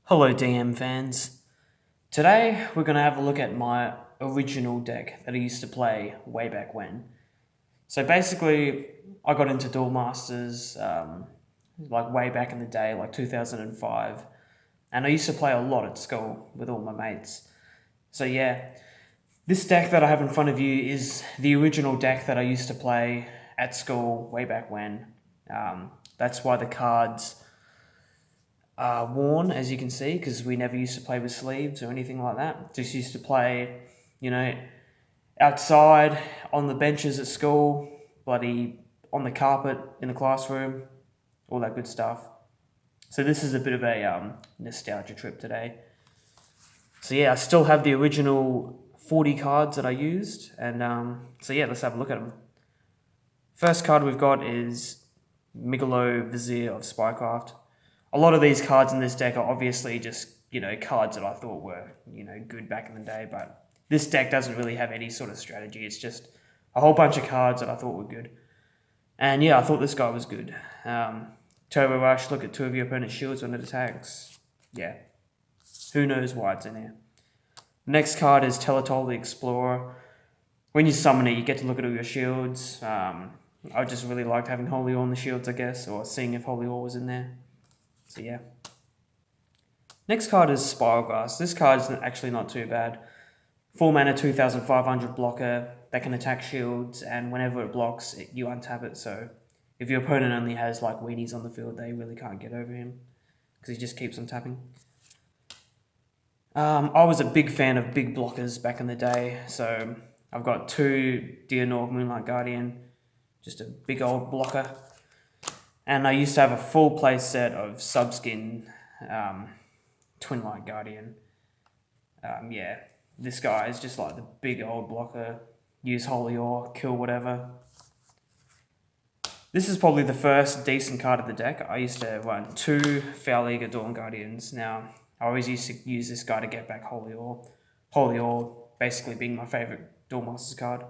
Hello DM fans. Today we're going to have a look at my original deck that I used to play way back when. So basically I got into Duel Masters like way back in the day, like 2005. And I used to play a lot at school with all my mates. So yeah, this deck that I have in front of you is the original deck that I used to play at school way back when. That's why the cards worn, as you can see, because we never used to play with sleeves or anything like that. Just used to play, you know, outside on the benches at school, bloody on the carpet in the classroom, all that good stuff. So this is a bit of a nostalgia trip today. So yeah, I still have the original 40 cards that I used, and so yeah, let's have a look at them. First card we've got is Migolo Vizier of Spycraft. A lot of these cards in this deck are obviously just, cards that I thought were, good back in the day, but this deck doesn't really have any sort of strategy. It's just a whole bunch of cards that I thought were good. And yeah, I thought this guy was good. Turbo Rush, look at two of your opponent's shields when it attacks. Yeah. Who knows why it's in here. Next card is Teletol the Explorer. When you summon it, you get to look at all your shields. I just really liked having Holy Ore on the shields, I guess, or seeing if Holy Ore was in there. So yeah. Next card is Spiralgrass. This card is actually not too bad. 4 mana, 2,500 blocker that can attack shields, and whenever it blocks, you untap it. So if your opponent only has like weenies on the field, they really can't get over him because he just keeps on tapping. I was a big fan of big blockers back in the day, so I've got 2 Dianor Moonlight Guardian, just a big old blocker. And I used to have a full play set of Subskin Twin Light Guardian. Yeah, this guy is just like the big old blocker. Use Holy Ore, kill whatever. This is probably the first decent card of the deck. I used to run 2 Foul Eager Dawn Guardians. Now, I always used to use this guy to get back Holy Ore. Holy Ore basically being my favourite Duel Masters card.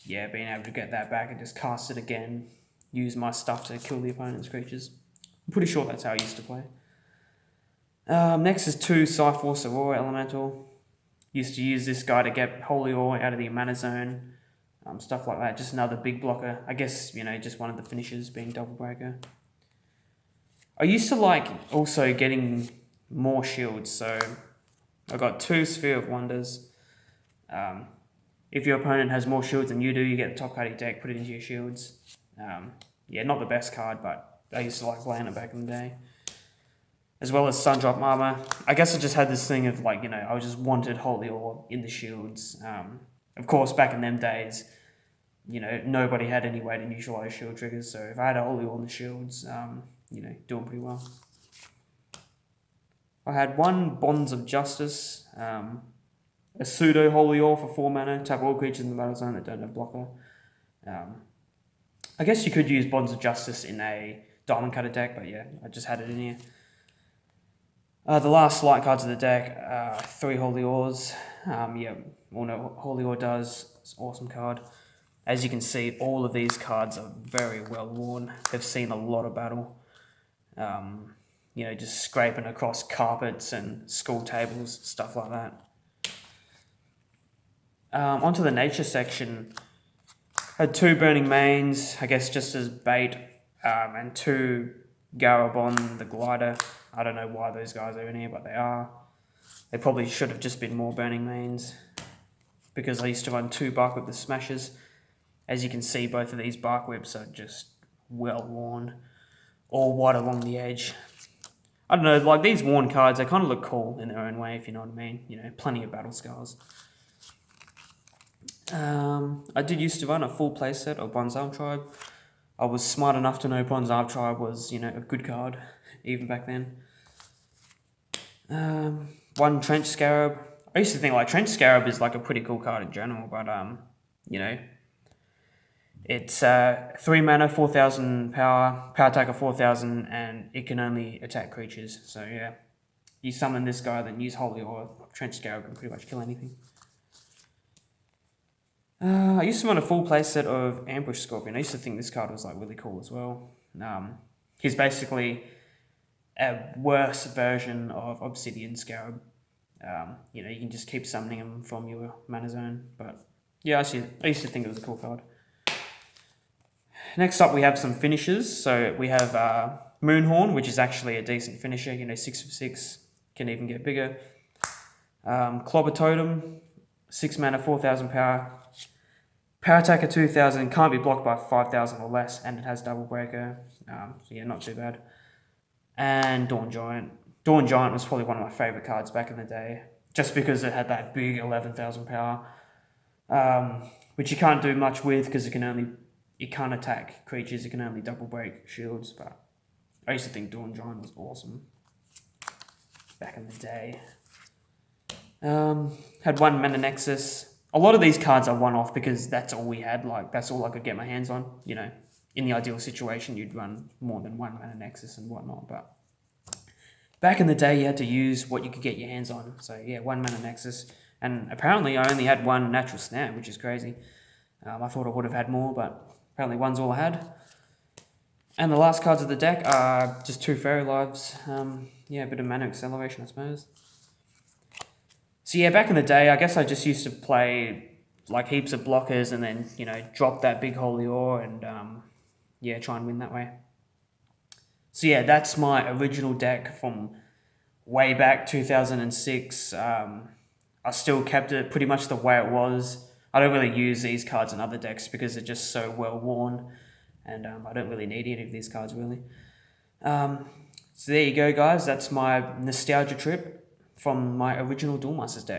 Yeah, being able to get that back and just cast it again. Use my stuff to kill the opponent's creatures. I'm pretty sure that's how I used to play. Next is 2 Cyforce Aurora Elemental. Used to use this guy to get Holy Ore out of the mana zone. Stuff like that. Just another big blocker. I guess, just one of the finishers being Double Breaker. I used to like also getting more shields. So I got 2 Sphere of Wonders. If your opponent has more shields than you do, you get the top card of your deck, put it into your shields. Yeah, not the best card, but I used to like playing it back in the day. As well as Sundrop Armor. I guess I just had this thing of like, I just wanted Holy Ore in the shields. Of course, back in them days, nobody had any way to neutralize shield triggers, so if I had a Holy Ore in the shields, doing pretty well. I had 1 Bonds of Justice, a pseudo Holy Ore for 4 mana, tap all creatures in the battle zone that don't have blocker. I guess you could use Bonds of Justice in a Diamond Cutter deck, but yeah, I just had it in here. The last light cards of the deck, 3 Holy Ores. Yeah, all know what Holy Ore does. It's an awesome card. As you can see, all of these cards are very well worn. They've seen a lot of battle. Just scraping across carpets and school tables, stuff like that. Onto the nature section. Had 2 Burning Mains, I guess just as bait, and 2 Garabon the Glider. I don't know why those guys are in here, but they are. They probably should have just been more Burning Mains, because I used to run 2 Bark Whip the Smashers. As you can see, both of these Bark Whips are just well worn, all white along the edge. I don't know, like these worn cards, they kind of look cool in their own way, if you know what I mean. Plenty of battle scars. I did used to run a full playset of Bronze Arm Tribe. I was smart enough to know Bronze Arm Tribe was, a good card, even back then. 1 Trench Scarab. I used to think like Trench Scarab is like a pretty cool card in general, but it's 3 mana, 4,000 power attack of 4,000, and it can only attack creatures. So yeah, you summon this guy, then use Holy Ore. Trench Scarab can pretty much kill anything. I used to run a full playset of Ambush Scorpion. I used to think this card was like really cool as well. He's basically a worse version of Obsidian Scarab. You know, you can just keep summoning them from your mana zone. But yeah, I used to think it was a cool card. Next up, we have some finishes. So we have Moonhorn, which is actually a decent finisher. You know, 6 for 6, can even get bigger. Clobber Totem, 6 mana, 4,000 power. Power attacker 2,000, can't be blocked by 5,000 or less, and it has double breaker. So yeah, not too bad. And Dawn Giant. Dawn Giant was probably one of my favourite cards back in the day, just because it had that big 11,000 power, which you can't do much with because it can't attack creatures. It can only double break shields. But I used to think Dawn Giant was awesome back in the day. Had 1 mana Nexus. A lot of these cards are one-off because that's all we had. Like, that's all I could get my hands on. You know, in the ideal situation, you'd run more than 1 mana Nexus and whatnot. But back in the day, you had to use what you could get your hands on. So yeah, 1 mana Nexus. And apparently I only had 1 Natural Snap, which is crazy. I thought I would have had more, but apparently 1's all I had. And the last cards of the deck are just 2 Fairy Lives. Yeah, a bit of mana acceleration, I suppose. So yeah, back in the day, I guess I just used to play like heaps of blockers and then, you know, drop that big holy ore and yeah, try and win that way. So yeah, that's my original deck from way back 2006. I still kept it pretty much the way it was. I don't really use these cards in other decks because they're just so well worn, and I don't really need any of these cards really. So there you go, guys. That's my nostalgia trip from my original Duel Masters deck.